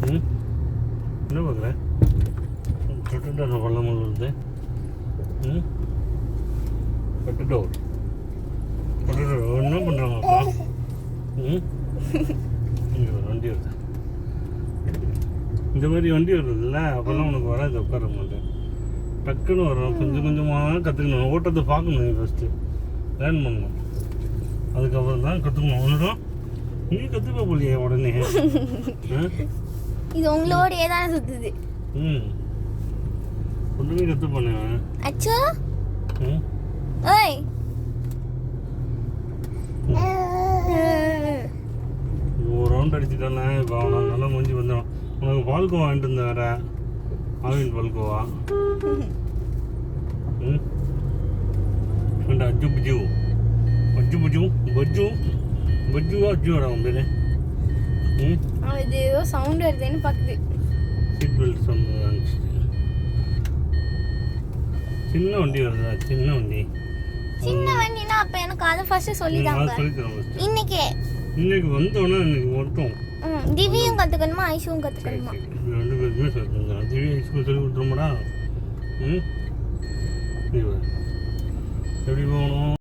ம் என்ன பார்க்குற கட்டுட்டோர் பள்ளமல் வருது. ம் கட்டுட்டோர் என்ன பண்ணுறாங்கப்பா? ம் இங்கே ஒரு வண்டி வருது. இந்த மாதிரி வண்டி வருதுல்ல, அப்போல்லாம் உனக்கு வராது, உட்கார மாட்டேன். டக்குன்னு வரும். கொஞ்சம் கொஞ்சமாக கற்றுக்கணும். ஓட்டத்தை பார்க்கணும். நீ ஃபஸ்ட்டு லேர்ன் பண்ணணும். அதுக்கப்புறம் தான் கற்றுக்கணும். ஒன்றும் நீ கற்றுப்பா போலியே உடனே. இது உங்களோடயே தான் சுத்துது. ம் உடனே கற்றுப்பானே. அச்சு ம் ஓய் ஒரு ரவுண்ட் அடிச்சுட்டானே. இப்போ அவனை நல்லா முடிஞ்சு வந்துடும். உனக்கு பால்கோவா வாங்கிட்டு இருந்தேன் வேற. ஆவின் பால்கோவா. ம் அந்த அஜு புஜு அஜு புஜு பஜ்ஜு பஜ்ஜுவா அஜுவாடா அவன் பேர். ம் இது ஏதோ சவுண்ட் வருதுன்னு பார்க்குது. சீட் பெல்ட் சவுண்ட் வந்துச்சு. சின்ன வண்டி வருதா? சின்ன வண்டி. சின்ன வண்டினா அப்ப எனக்கு அதை ஃபர்ஸ்ட் சொல்லிதாங்க. இன்னைக்கு வந்தோன்னா இன்னைக்கு மட்டும் திவியும் கற்றுக்கணுமா ஐஷுவும் கற்றுக்கணுமா? ரெண்டு பேருக்குமே சொல்லிருங்க. திவி ஐஸ்கூல் சொல்லி கொடுத்துருமாடா. ம் எப்படி போகணும்?